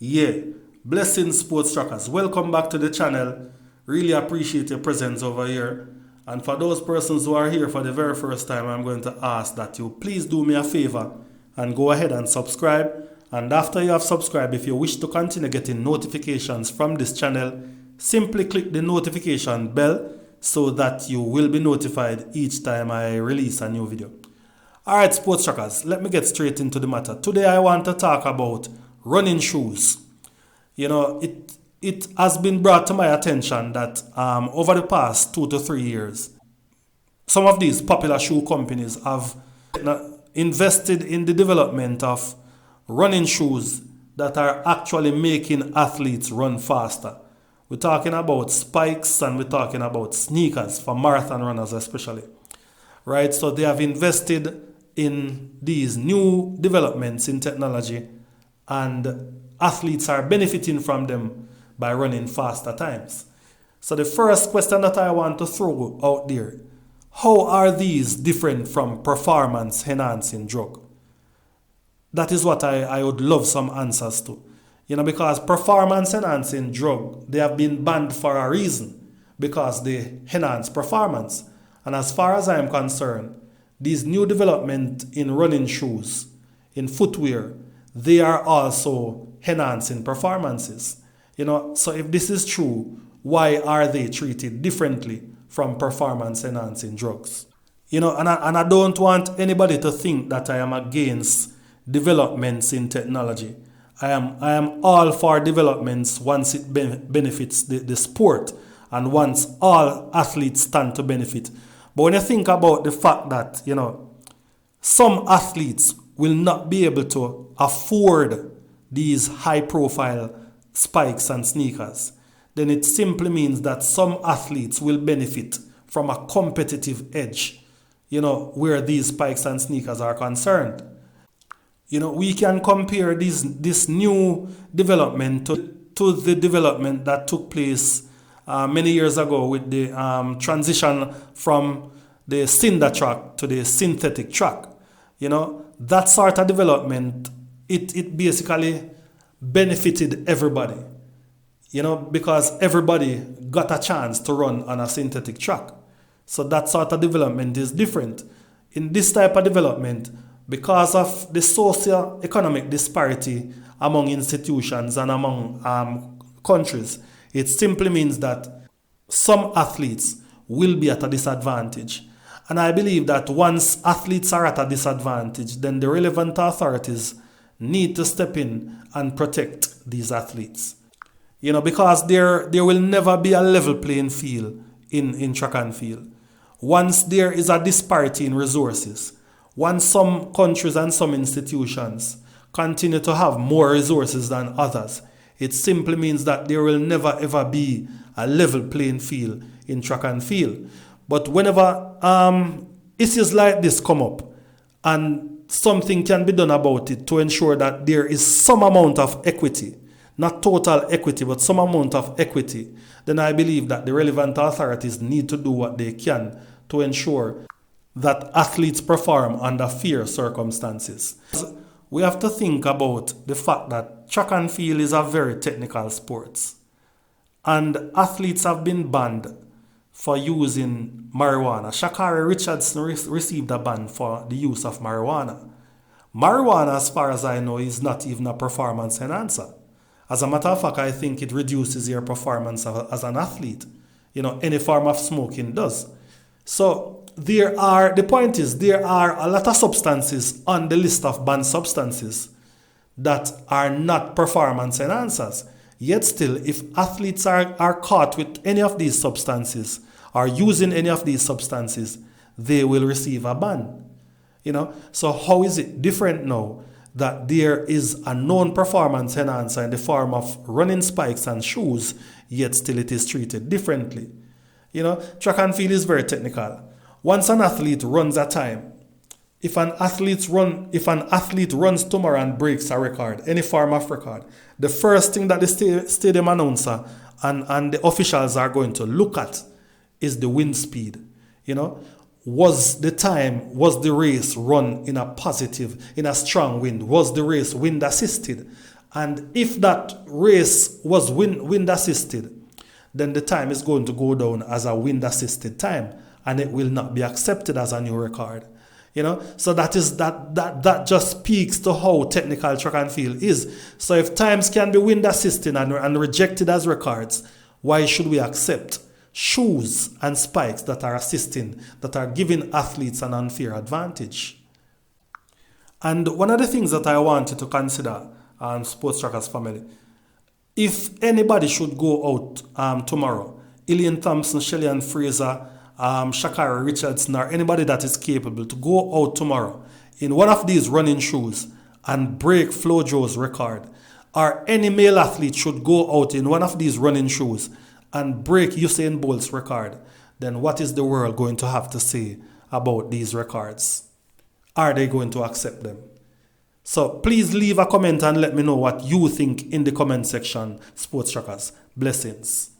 Yeah, blessings sports trackers. Welcome back to the channel. Really appreciate your presence over here. And for those persons who are here for the very first time, I'm going to ask that you please do me a favor and go ahead and subscribe. And after you have subscribed, if you wish to continue getting notifications from this channel, simply click the notification bell so that you will be notified each time I release a new video. Alright, sports trackers, let me get straight into the matter. Today I want to talk about running shoes. It has been brought to my attention that over the past 2 to 3 years, some of these popular shoe companies have invested in the development of running shoes that are actually making athletes run faster. We're talking about spikes and we're talking about sneakers for marathon runners especially. Right? So they have invested in these new developments in technology and athletes are benefiting from them by running faster times. So the first question that I want to throw out there, how are these different from performance enhancing drug? That is what I would love some answers to. Because performance enhancing drug, they have been banned for a reason, because they enhance performance. And as far as I am concerned, these new development in running shoes, in footwear, they are also enhancing performances. So if this is true, why are they treated differently from performance enhancing drugs? And I don't want anybody to think that I am against developments in technology. I am all for developments once it benefits the sport and once all athletes stand to benefit. But when you think about the fact that, some athletes will not be able to afford these high profile spikes and sneakers, then it simply means that some athletes will benefit from a competitive edge, where these spikes and sneakers are concerned. We can compare this new development to the development that took place many years ago with the transition from the cinder track to the synthetic track. That sort of development, it basically benefited everybody, because everybody got a chance to run on a synthetic track. So that sort of development is different. In this type of development, because of the socio-economic disparity among institutions and among countries, it simply means that some athletes will be at a disadvantage. And I believe that once athletes are at a disadvantage, then the relevant authorities need to step in and protect these athletes. Because there will never be a level playing field in track and field. Once there is a disparity in resources, once some countries and some institutions continue to have more resources than others, it simply means that there will never ever be a level playing field in track and field. But whenever issues like this come up and something can be done about it to ensure that there is some amount of equity, not total equity, but some amount of equity, then I believe that the relevant authorities need to do what they can to ensure that athletes perform under fair circumstances. We have to think about the fact that track and field is a very technical sport. And athletes have been banned for using marijuana. Sha'Carri Richardson received a ban for the use of marijuana. Marijuana, as far as I know, is not even a performance enhancer. As a matter of fact, I think it reduces your performance as an athlete. Any form of smoking does. So the point is, there are a lot of substances on the list of banned substances that are not performance enhancers. Yet still, if athletes are caught with any of these substances or using any of these substances, they will receive a ban. So how is it different now that there is a known performance enhancer in the form of running spikes and shoes, yet still it is treated differently? Track and field is very technical. Once an athlete runs a time, if an athlete runs tomorrow and breaks a record, any form of record, the first thing that the stadium announcer and the officials are going to look at is the wind speed. Was the race run in a strong wind? Was the race wind assisted? And if that race was wind assisted, then the time is going to go down as a wind assisted time, and it will not be accepted as a new record. So that just speaks to how technical track and field is. So if times can be wind assisted and rejected as records, why should we accept shoes and spikes that are assisting, that are giving athletes an unfair advantage? And one of the things that I want you to consider, Sports Trackers family, if anybody should go out tomorrow, Ilian Thompson, Shelly-Ann Fraser, Sha'Carri Richardson, or anybody that is capable to go out tomorrow in one of these running shoes and break Flojo's record, or any male athlete should go out in one of these running shoes and break Usain Bolt's record, then what is the world going to have to say about these records? Are they going to accept them? So please leave a comment and let me know what you think in the comment section, Sports Trackers. Blessings.